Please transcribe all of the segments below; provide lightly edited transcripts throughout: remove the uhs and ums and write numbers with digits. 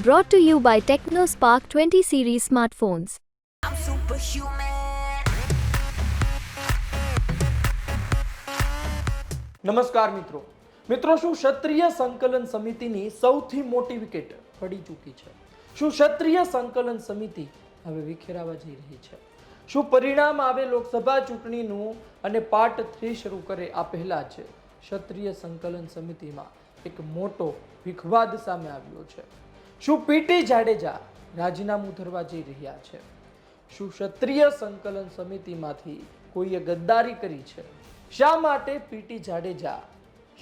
Brought to you by TechnoSpark 20 series smartphones. I'm superhuman. નમસ્કાર મિત્રો શું ક્ષત્રિય સંકલન સમિતિની સૌથી મોટી વિકેટ પડી ચૂકી છે? શું ક્ષત્રિય સંકલન સમિતિ હવે વિખેરાવા જઈ રહી છે? શું પરિણામ આવે લોકસભા ચૂંટણીનું અને પાર્ટ 3 શરૂ કરે આ પહેલા જ ક્ષત્રિય સંકલન સમિતિમાં એક મોટો વિખવાદ સામે આવ્યો છે? શું પીટી જાડેજા રાજીનામું ધરવા જઈ રહ્યા છે? શું ક્ષત્રિય સંકલન સમિતિમાંથી કોઈએ ગદ્દારી કરી છે? શા માટે પીટી જાડેજા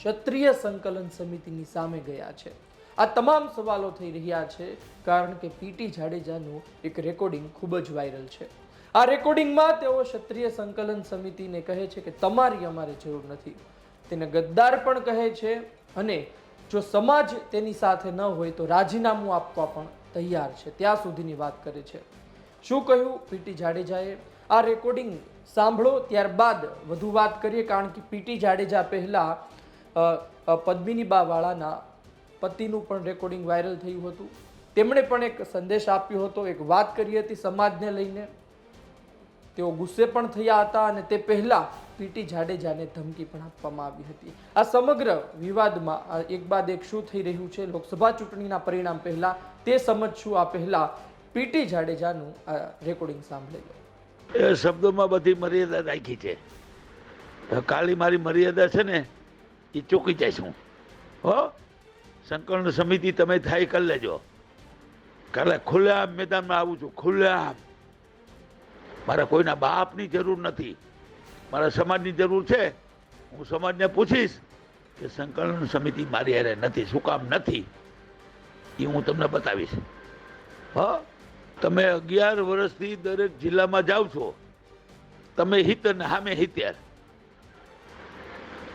ક્ષત્રિય સંકલન સમિતિની સામે ગયા છે? આ તમામ સવાલો થઈ રહ્યા છે કારણ કે પીટી જાડેજાનું એક રેકોર્ડિંગ ખૂબ જ વાયરલ છે. આ રેકોર્ડિંગમાં તેઓ ક્ષત્રિય સંકલન સમિતિને કહે છે કે તમારી અમારે જરૂર નથી. તેને ગદ્દાર પણ કહે છે અને જો સમાજ તેની સાથે ન હોય તો રાજીનામું આપવા પણ તૈયાર છે, ત્યાં સુધીની વાત કરે છે. શું કહ્યું પીટી જાડેજાએ? આ રેકોર્ડિંગ સાંભળો, ત્યારબાદ વધુ વાત કરીએ. કારણ કે પીટી જાડેજા પહેલા પદ્મિનીબા વાળાના પતિનું પણ રેકોર્ડિંગ વાયરલ થયું હતું. તેમણે પણ એક સંદેશ આપ્યો હતો, એક વાત કરી હતી સમાજને લઈને. તેઓ ગુસ્સે પણ થયા હતા અને તે પહેલા પીટી જાડેજાને ધમકી પણ આપવામાં આવી હતી. આ સમગ્ર વિવાદમાં એક બાદ એક શું થઈ રહ્યું છે લોકસભા ચૂંટણીના પરિણામ પહેલા તે સમજશું. આ પહેલા પીટી જાડેજાનું આ રેકોર્ડિંગ સાંભળી લો. એ શબ્દોમાં બધી મર્યાદા રાખી છે. કાલી મારી મર્યાદા છે ને એ ચૂકી જાય છું. હો, સંકલન સમિતિ તમે થાય કરી લેજો. કાલે ખુલ્લેઆમ મેદાનમાં આવું છું, ખુલ્લેઆમ. મારે કોઈના બાપની જરૂર નથી, મારા સમાજની જરૂર છે. હું સમાજને પૂછીશ કે સંકલન સમિતિ મારી હારે નથી, શું કામ નથી, એ હું તમને બતાવીશ. હા, તમે 11 વર્ષથી દરેક જિલ્લામાં જાઓ છો, તમે હિતર ને સામે હિત્યાર.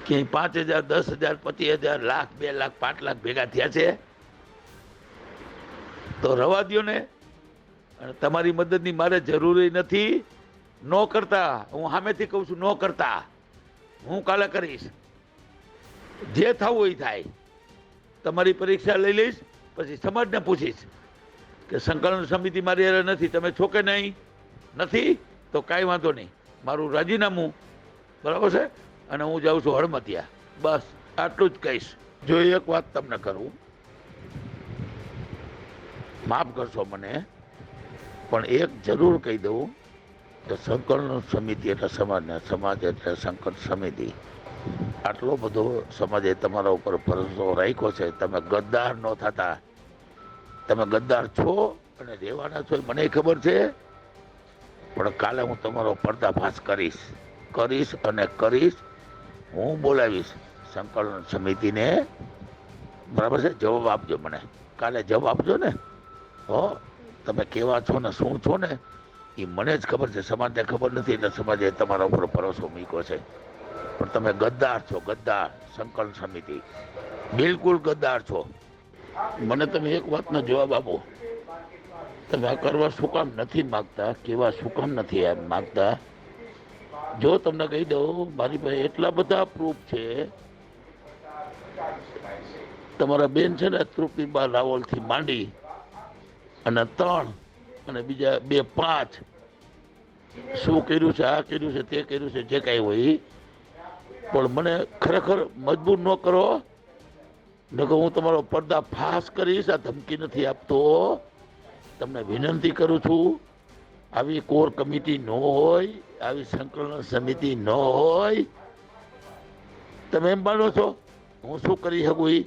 ક્યાંય 5,000, 10,000, 25,000, લાખ, 2 લાખ, 5 લાખ ભેગા થયા છે તો રવા દો ને. અને તમારી મદદની મારે જરૂરી નથી. ન કરતા, હું સામેથી કહું છું, ન કરતા. હું કાલે કરીશ, જે થવું એ થાય. તમારી પરીક્ષા લઈ લઈશ, પછી સમાજને પૂછીશ કે સંકલન સમિતિ મારી હારે નથી, તમે છો કે નહીં? નથી તો કાંઈ વાંધો નહીં, મારું રાજીનામું, બરાબર છે, અને હું જાઉં છું હળમતિયા. બસ આટલું જ કહીશ. જો એક વાત તમને કરું, માફ કરશો મને, પણ એક જરૂર કહી દઉં કે સંકલન સમિતિ એટલે સમાજને, સમાજ એટલે સંકલન સમિતિ. આટલો બધો સમાજે તમારા ઉપર ભરોસો રાખ્યો છે, તમે ગદ્દાર ન થતા. તમે ગદ્દાર છો અને રહેવાના છો, મને ખબર છે. પણ કાલે હું તમારો પર્દાફાશ કરીશ અને કરીશ. હું બોલાવીશ સંકલન સમિતિને, બરાબર છે? જવાબ આપજો મને, કાલે જવાબ આપજો ને. હો, તમે કેવા છો ને શું છો ને એ મને જ ખબર છે, સમાજને ખબર નથી. એટલે સમાજે તમારા ઉપર ભરોસો મૂક્યો છે. પણ તમે ગદ્દાર છો, ગદ્દાર. સંકલન સમિતિ બિલકુલ ગદ્દાર છો. મને તમે એક વાતનો જવાબ આપો, તમે આ કરવા શું કામ નથી માગતા, કેવા શું કામ નથી એમ માગતા? જો તમને કહી દઉં, મારી પાસે એટલા બધા પ્રૂફ છે. તમારા બેન છે ને તૃપ્તિબા રાવલથી માંડી અને 3 અને બીજા 2, 5 શું કર્યું છે, આ કર્યું છે, તે કર્યું છે, જે કાંઈ હોય. પણ મને ખરેખર મજબૂર ન કરો, નકર હું તમારો પર્દાફાશ કરીશ. આ ધમકી નથી આપતો, તમને વિનંતી કરું છું. આવી કોર કમિટી ન હોય, આવી સંકલન સમિતિ ન હોય. તમે એમ માનો છો હું શું કરી શકું એ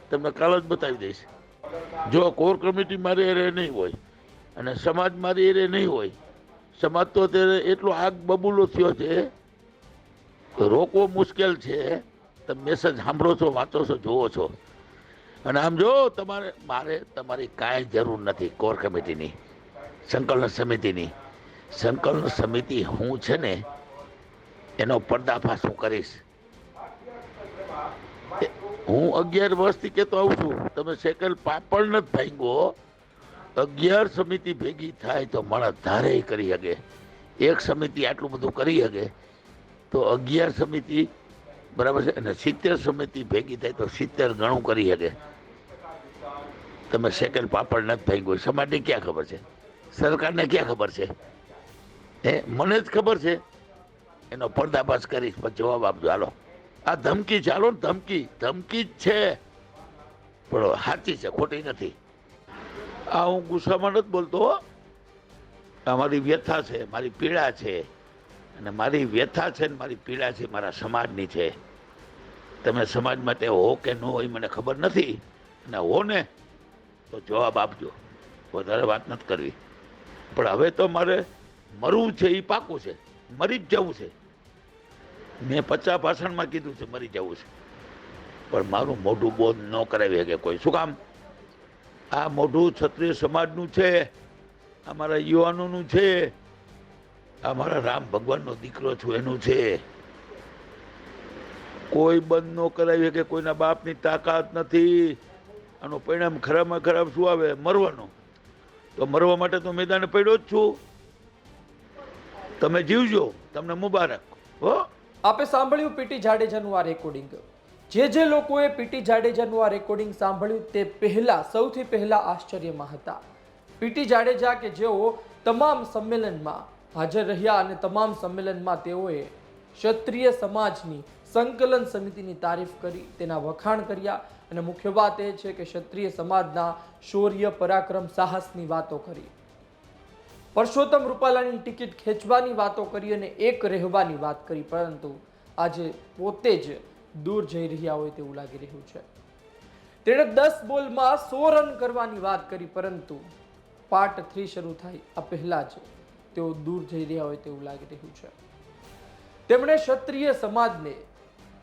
તમને કાલ જ બતાવી દઈશ. જો કોર કમિટી મારી એરે નહીં હોય અને સમાજ મારી એરે નહીં હોય, સમાજ તો અત્યારે એટલો આગ બબૂલો થયો છે, રોકવો મુશ્કેલ છે. તમે મેસેજ સાંભળો છો, વાંચો છો, જુઓ છો. અને આમ જો મારે તમારી કાંઈ જરૂર નથી કોર કમિટીની, સંકલન સમિતિની. સંકલન સમિતિ હું છે ને એનો પર્દાફાશ હું કરીશ. હું 11 વર્ષથી કહેતો આવું છું, તમે સેકન્ડ પાપડ નથી ભાંગો. 11 સમિતિ ભેગી થાય તો માણસ ધારે કરી શકે. એક સમિતિ આટલું બધું કરી શકે તો 11 સમિતિ, બરાબર છે, અને 70 સમિતિ ભેગી થાય તો 70 ગણું કરી શકે. તમે સેકન્ડ પાપડ નથી ભાંગ્યો, સમાજને ક્યાં ખબર છે, સરકારને ક્યાં ખબર છે? મને જ ખબર છે. એનો પર્દાફાશ કરીશ પણ જવાબ આપજો. હાલો, આ ધમકી છે, હાલો ધમકી જ છે, પણ સાચી છે, ખોટી નથી. આ હું ગુસ્સામાં નથી બોલતો. આ મારી વ્યથા છે, મારી પીડા છે, અને મારી વ્યથા છે ને મારી પીડા છે મારા સમાજની છે. તમે સમાજ માટે હો કે ન હોય મને ખબર નથી, અને હો ને તો જવાબ આપજો. વધારે વાત નથી કરવી. પણ હવે તો મારે મરવું છે, એ પાકું છે, મરી જ જવું છે. મેં 50 ભાષણમાં કીધું છે મરી જવું છે, પણ મારું મોઢું બોધ ન કરાવી શકે કોઈ. શું કામ? આ મોઢું ક્ષત્રિય સમાજનું છે, અમારા યુવાનોનું છે, અમારા રામ ભગવાનનો દીકરો છું એનું છે. કોઈ બંધ ન કરાવી શકે, કોઈના બાપની તાકાત નથી. આનું પરિણામ ખરાબમાં ખરાબ શું આવે? મરવાનું. તો મરવા માટે તો મેદાને પડ્યો જ છું. તમે જીવજો, તમને મુબારક. હો, આપે સાંભળ્યું પીટી જાડેજાનું આ રેકોર્ડિંગ. જે લોકોએ પીટી જાડેજાનું આ રેકોર્ડિંગ સાંભળ્યું તે સૌથી પહેલા આશ્ચર્યમાં હતા. પીટી જાડેજા કે જેઓ તમામ સંમેલનમાં હાજર રહ્યા અને તમામ સંમેલનમાં તેઓએ ક્ષત્રિય સમાજની સંકલન સમિતિની તારીફ કરી, તેના વખાણ કર્યા, અને મુખ્ય વાત એ છે કે ક્ષત્રિય સમાજના શૌર્ય, પરાક્રમ, સાહસની વાતો કરી. પરસોત્તમ રૂપાલાની ટિકિટ ખેંચવાની વાતો કરી અને એક રહેવાની વાત કરી. પરંતુ આજે પોતે જ દૂર જઈ રહ્યા હોય તેવું લાગી રહ્યું છે. તેણે 10 બોલમાં 100 રન કરવાની વાત કરી, પરંતુ પાર્ટ 3 શરૂ થાય આ પહેલા જ તેઓ દૂર જઈ રહ્યા હોય તેવું લાગી રહ્યું છે. તેમણે ક્ષત્રિય સમાજને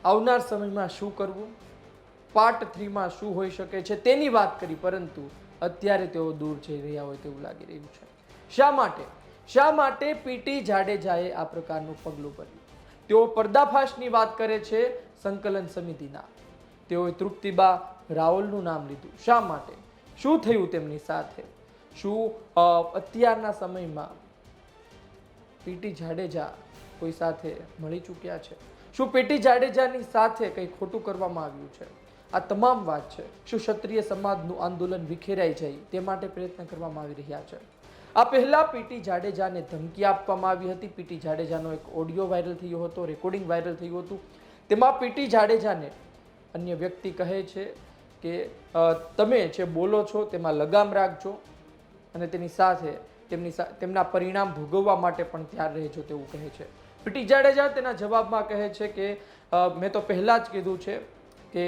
આવનાર સમયમાં શું કરવું, પાર્ટ 3 માં શું હોઈ શકે છે તેની વાત કરી, પરંતુ અત્યારે તેઓ દૂર જઈ રહ્યા હોય તેવું લાગી રહ્યું છે. શા માટે પીટી જાડેજાએ આ પ્રકારનું પગલું ભર્યું? તેઓ પર્દાફાશની વાત કરે છે સંકલન સમિતિના. તેઓએ તૃપ્તિબા રાવલનું નામ લીધું. શા માટે? શું થયું તેમની સાથે? શું અત્યારના સમયમાં પીટી જાડેજા કોઈ સાથે મળી ચૂક્યા છે? શું પીટી જાડેજાની સાથે કંઈ ખોટું કરવામાં આવ્યું છે? આ તમામ વાત છે. શું ક્ષત્રિય સમાજનું આંદોલન વિખેરાઈ જાય તે માટે પ્રયત્ન કરવામાં આવી રહ્યા છે? આ પહેલા પીટી જાડેજાને ધમકી આપવામાં આવી હતી. પીટી જાડેજાનો એક ઓડિયો વાયરલ થયો હતો, રેકોર્ડિંગ વાયરલ થયું હતું. તેમાં પીટી જાડેજાને અન્ય વ્યક્તિ કહે છે કે તમે જે બોલો છો તેમાં લગામ રાખજો અને તેની સાથે તેમના પરિણામ ભોગવવા માટે પણ તૈયાર રહેજો તેવું કહે છે. પીટી જાડેજા તેના જવાબમાં કહે છે કે મેં તો પહેલા જ કીધું છે કે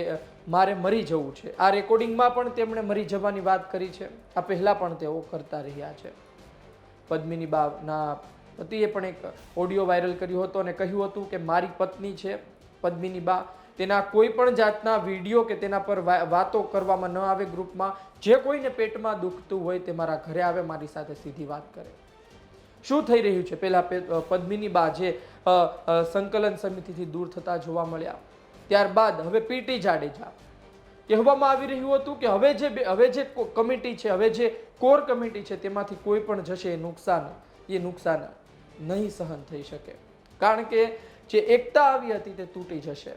મારે મરી જવું છે. આ રેકોર્ડિંગમાં પણ તેમણે મરી જવાની વાત કરી છે. આ પહેલા પણ તેઓ કરતા રહ્યા છે. પદ્મિની બાના પતિએ પણ એક ઓડિયો વાયરલ કર્યો હતો અને કહ્યું હતું કે મારી પત્ની છે પદ્મિની બા, તેના કોઈ પણ જાતના વિડીયો કે તેના પર વાતો કરવામાં ન આવે ગ્રુપમાં. જે કોઈને પેટમાં દુખતું હોય તે મારા ઘરે આવે, મારી સાથે સીધી વાત કરે. શું થઈ રહ્યું છે? પહેલા પદ્મિની બા જે સંકલન સમિતિથી દૂર થતા જોવા મળ્યા, ત્યારબાદ હવે પીટી જાડેજા કહેવામાં આવી રહ્યું હતું કે હવે જે કમિટી છે, હવે જે કોર કમિટી છે તેમાંથી કોઈ પણ જશે એ નુકસાન નહીં સહન થઈ શકે, કારણ કે જે એકતા આવી હતી તે તૂટી જશે.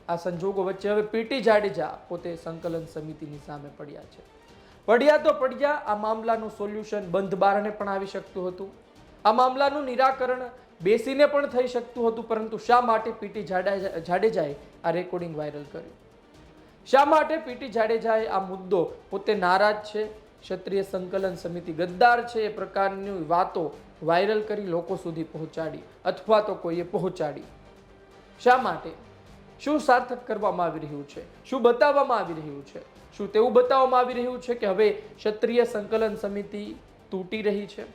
આ સંજોગો વચ્ચે હવે પીટી જાડેજા પોતે સંકલન સમિતિની સામે પડ્યા. આ મામલાનું સોલ્યુશન બંધ બારણે પણ આવી શકતું હતું. આ મામલાનું નિરાકરણ બેસીને પણ થઈ શકતું હતું, પરંતુ શા માટે પીટી જાડેજાએ આ રેકોર્ડિંગ વાયરલ કર્યું? શા માટે પીટી જાડેજાએ આ મુદ્દો પોતે નારાજ છે, ક્ષત્રિય સંકલન સમિતિ ગદ્દાર છે એ પ્રકારની વાતો વાયરલ કરી લોકો સુધી પહોંચાડી, અથવા તો કોઈએ પહોંચાડી? શા માટે? શું સાર્થક કરવામાં આવી રહ્યું છે? શું બતાવવામાં આવી રહ્યું છે? શું તેવું બતાવવામાં આવી રહ્યું છે કે હવે ક્ષત્રિય સંકલન સમિતિ તૂટી રહી છે?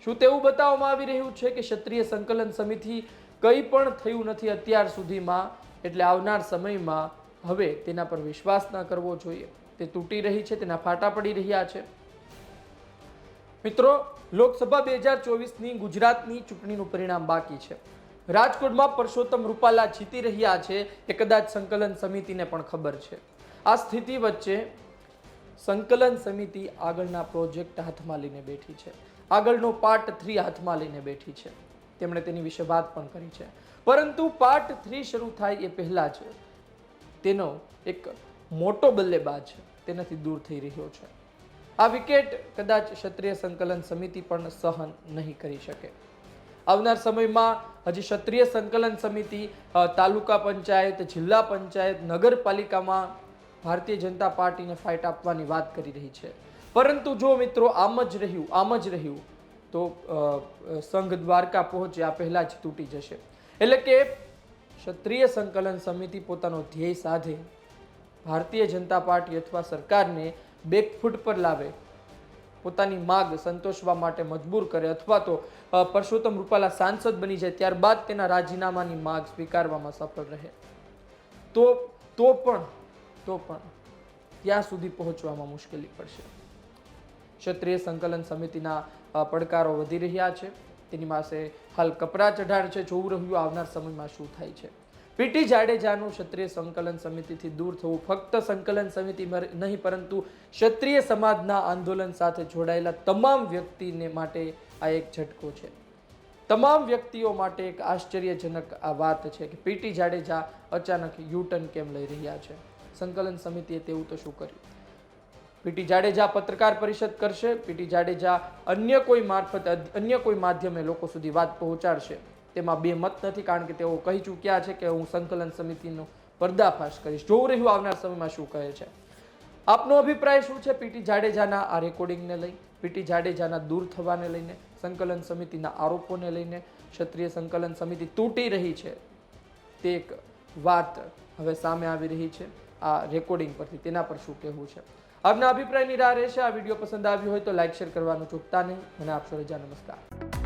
શું તેવું બતાવવામાં આવી રહ્યું છે કે ક્ષત્રિય સંકલન સમિતિ કંઈ પણ થયું નથી અત્યાર સુધીમાં, એટલે આવનાર સમયમાં હવે તેના પર વિશ્વાસ ન કરવો જોઈએ, તે તૂટી રહી છે, તેના ફાટા પડી રહ્યા છે? મિત્રો, લોકસભા 2024ની ગુજરાતની ચૂંટણીનું પરિણામ બાકી છે. રાજકોટમાં પરસોત્તમ રૂપાલા જીતી રહ્યા છે એ કદાચ સંકલન સમિતિને પણ ખબર છે. આ સ્થિતિ વચ્ચે સંકલન સમિતિ આગળના પ્રોજેક્ટ હાથમાં લઈને બેઠી છે, આગળનો પાર્ટ 3 હાથમાં લઈને બેઠી છે. તેમણે તેની વિશે વાત પણ કરી છે, પરંતુ પાર્ટ 3 શરૂ થાય એ પહેલા જ તેનો એક મોટો બલ્લેબાજ તેનાથી દૂર થઈ રહ્યો છે. આ વિકેટ કદાચ ક્ષત્રિય સંકલન સમિતિ પણ સહન નહીં કરી શકે. આવનાર સમયમાં હજી ક્ષત્રિય સંકલન સમિતિ તાલુકા પંચાયત, જિલ્લા પંચાયત, નગરપાલિકામાં ભારતીય જનતા પાર્ટીને ફાઇટ આપવાની વાત કરી રહી છે. પરંતુ જો મિત્રો આમ જ રહ્યું તો સંઘ દ્વારકા પહોંચ્યા પહેલા જ તૂટી જશે. એટલે કે ક્ષત્રિય સંકલન સમિતિ પોતાનો ધ્યેય સાધે, ભારતીય જનતા પાર્ટી અથવા સરકારને બેકફૂટ પર લાવે, પોતાની માગ સંતોષવા માટે મજબૂર કરે, અથવા તો પરસોત્તમ રૂપાલા સાંસદ બની જાય ત્યારબાદ તેના રાજીનામાની માગ સ્વીકારવામાં સફળ રહે તો પણ ત્યાં સુધી પહોંચવામાં મુશ્કેલી પડશે. ક્ષત્રિય સંકલન સમિતિના પડકારો વધી રહ્યા છે. તેની પાસે હાલ કપરા ચઢાણ છે. જોવું રહ્યું આવનાર સમયમાં શું થાય છે. પીટી જાડેજાનું ક્ષત્રિય સંકલન સમિતિથી દૂર થવું ફક્ત સંકલન સમિતિ નહીં પરંતુ ક્ષત્રિય સમાજના આંદોલન સાથે જોડાયેલા તમામ વ્યક્તિને માટે આ એક ઝટકો છે. તમામ વ્યક્તિઓ માટે એક આશ્ચર્યજનક આ વાત છે કે પીટી જાડેજા અચાનક યુટર્ન કેમ લઈ રહ્યા છે. સંકલન સમિતિએ તેવું તો શું કર્યું? પીટી જાડેજા પત્રકાર પરિષદ કરશે, પીટી જાડેજા અન્ય કોઈ માધ્યમે લોકો સુધી વાત પહોંચાડશે, તેમાં બે મત નથી. કારણ કે તેઓ કહી ચૂક્યા છે કે હું સંકલન સમિતિનો પર્દાફાશ કરીશ. જોવું રહ્યું આવનાર સમયમાં શું કહે છે. આપનો અભિપ્રાય શું છે પીટી જાડેજાના આ રેકોર્ડિંગને લઈ, પીટી જાડેજાના દૂર થવાને લઈને, સંકલન સમિતિના આરોપોને લઈને? ક્ષત્રિય સંકલન સમિતિ તૂટી રહી છે તે એક વાત હવે સામે આવી રહી છે આ રેકોર્ડિંગ પરથી. તેના પર શું કહેવું છે? આપના અભિપ્રાયની રાહ રહેશે. આ વિડીયો પસંદ આવ્યો હોય તો લાઈક શેર કરવાનું ચૂકતા નહીં. મને આપશો રજા. નમસ્કાર.